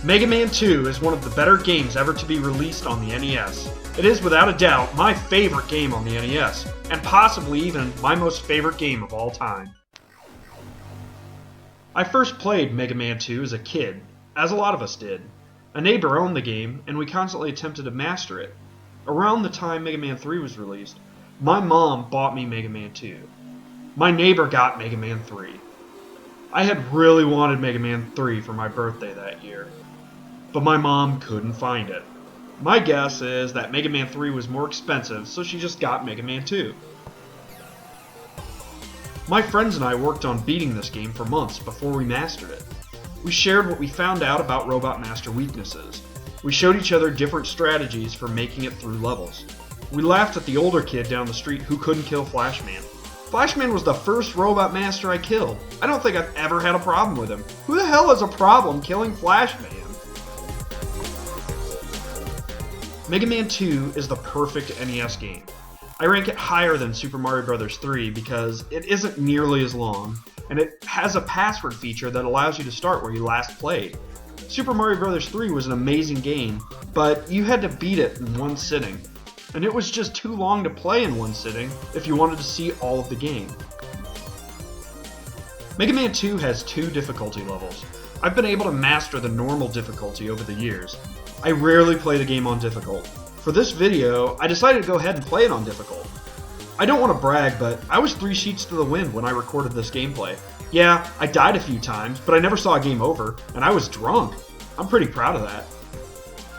Mega Man 2 is one of the better games ever to be released on the NES. It is without a doubt my favorite game on the NES, and possibly even my most favorite game of all time. I first played Mega Man 2 as a kid, as a lot of us did. A neighbor owned the game, and we constantly attempted to master it. Around the time Mega Man 3 was released, my mom bought me Mega Man 2. My neighbor got Mega Man 3. I had really wanted Mega Man 3 for my birthday that year, but my mom couldn't find it. My guess is that Mega Man 3 was more expensive, so she just got Mega Man 2. My friends and I worked on beating this game for months before we mastered it. We shared what we found out about Robot Master weaknesses. We showed each other different strategies for making it through levels. We laughed at the older kid down the street who couldn't kill Flashman. Flashman was the first Robot Master I killed. I don't think I've ever had a problem with him. Who the hell has a problem killing Flashman? Mega Man 2 is the perfect NES game. I rank it higher than Super Mario Bros. 3 because it isn't nearly as long, and it has a password feature that allows you to start where you last played. Super Mario Bros. 3 was an amazing game, but you had to beat it in one sitting, and it was just too long to play in one sitting if you wanted to see all of the game. Mega Man 2 has 2 difficulty levels. I've been able to master the normal difficulty over the years. I rarely play the game on difficult. For this video, I decided to go ahead and play it on difficult. I don't want to brag, but I was 3 sheets to the wind when I recorded this gameplay. Yeah, I died a few times, but I never saw a game over, and I was drunk. I'm pretty proud of that.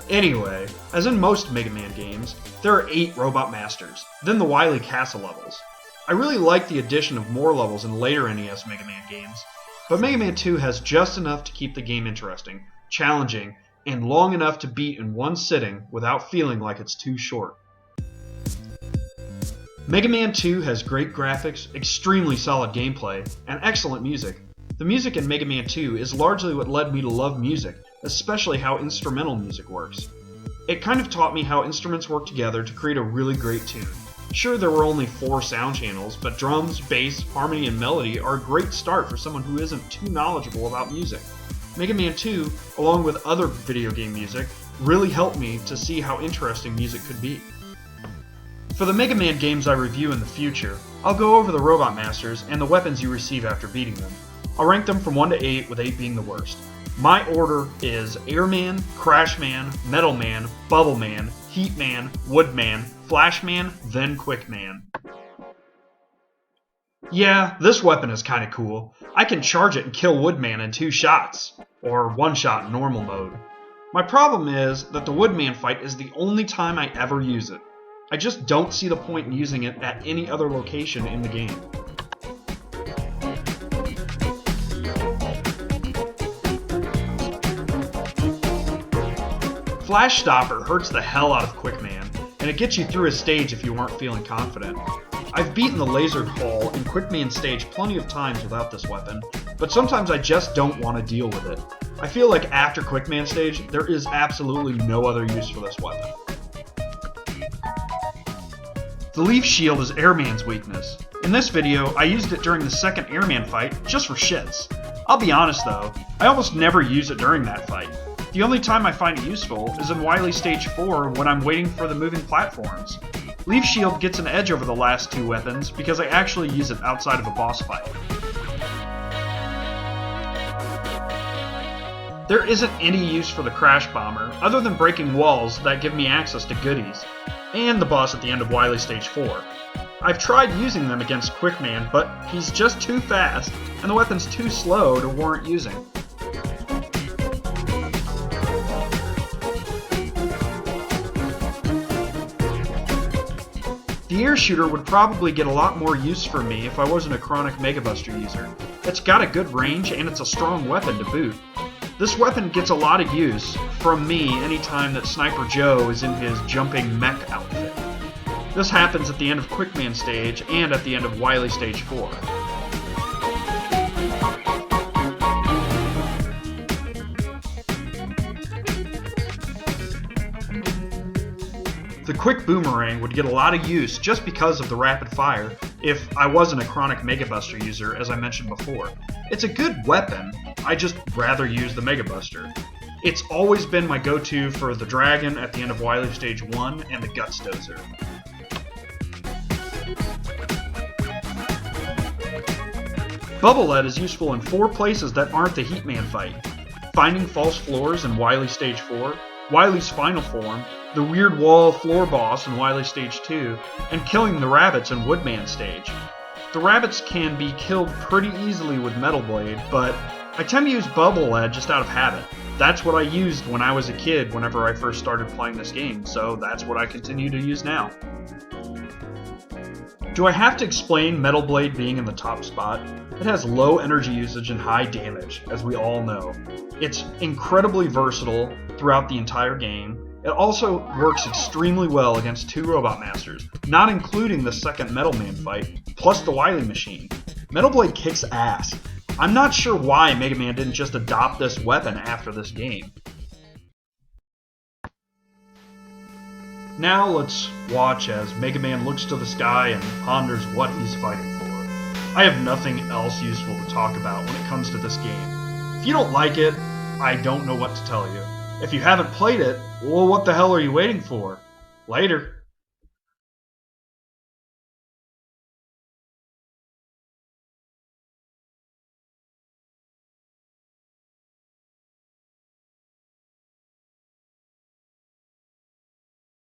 Anyway, as in most Mega Man games, there are 8 Robot Masters, then the Wily Castle levels. I really like the addition of more levels in later NES Mega Man games, but Mega Man 2 has just enough to keep the game interesting, challenging, and long enough to beat in one sitting without feeling like it's too short. Mega Man 2 has great graphics, extremely solid gameplay, and excellent music. The music in Mega Man 2 is largely what led me to love music, especially how instrumental music works. It kind of taught me how instruments work together to create a really great tune. Sure, there were only 4 sound channels, but drums, bass, harmony, and melody are a great start for someone who isn't too knowledgeable about music. Mega Man 2, along with other video game music, really helped me to see how interesting music could be. For the Mega Man games I review in the future, I'll go over the Robot Masters and the weapons you receive after beating them. I'll rank them from 1 to 8, with 8 being the worst. My order is Airman, Crashman, Metal Man, Bubble Man, Heat Man, Wood Man, Flash Man, then Quick Man. Yeah, this weapon is kinda cool. I can charge it and kill Woodman in 2 shots, or 1 shot in normal mode. My problem is that the Woodman fight is the only time I ever use it. I just don't see the point in using it at any other location in the game. Flash Stopper hurts the hell out of Quick Man, and it gets you through a stage if you aren't feeling confident. I've beaten the Lasered Hall in Quick Man stage plenty of times without this weapon, but sometimes I just don't want to deal with it. I feel like after Quick Man stage, there is absolutely no other use for this weapon. The Leaf Shield is Airman's weakness. In this video, I used it during the second Airman fight, just for shits. I'll be honest though, I almost never use it during that fight. The only time I find it useful is in Wily Stage 4 when I'm waiting for the moving platforms. Leaf Shield gets an edge over the last 2 weapons because I actually use it outside of a boss fight. There isn't any use for the Crash Bomber other than breaking walls that give me access to goodies, and the boss at the end of Wily Stage 4. I've tried using them against Quick Man, but he's just too fast, and the weapon's too slow to warrant using. The air shooter would probably get a lot more use for me if I wasn't a chronic Mega Buster user. It's got a good range and it's a strong weapon to boot. This weapon gets a lot of use from me anytime that Sniper Joe is in his jumping mech outfit. This happens at the end of Quick Man stage and at the end of Wily Stage 4. The Quick Boomerang would get a lot of use just because of the rapid fire if I wasn't a chronic Mega Buster user, as I mentioned before. It's a good weapon, I just rather use the Mega Buster. It's always been my go-to for the dragon at the end of Wily Stage 1 and the Guts Dozer. Bubble Lead is useful in 4 places that aren't the Heatman fight: finding false floors in Wily Stage 4, Wily's final form, the weird wall floor boss in Wily Stage 2, and killing the rabbits in Woodman Stage. The rabbits can be killed pretty easily with Metal Blade, but I tend to use Bubble Lead just out of habit. That's what I used when I was a kid whenever I first started playing this game, so that's what I continue to use now. Do I have to explain Metal Blade being in the top spot? It has low energy usage and high damage, as we all know. It's incredibly versatile throughout the entire game. It also works extremely well against 2 Robot Masters, not including the second Metal Man fight, plus the Wily Machine. Metal Blade kicks ass. I'm not sure why Mega Man didn't just adopt this weapon after this game. Now let's watch as Mega Man looks to the sky and ponders what he's fighting for. I have nothing else useful to talk about when it comes to this game. If you don't like it, I don't know what to tell you. If you haven't played it, well, what the hell are you waiting for? Later.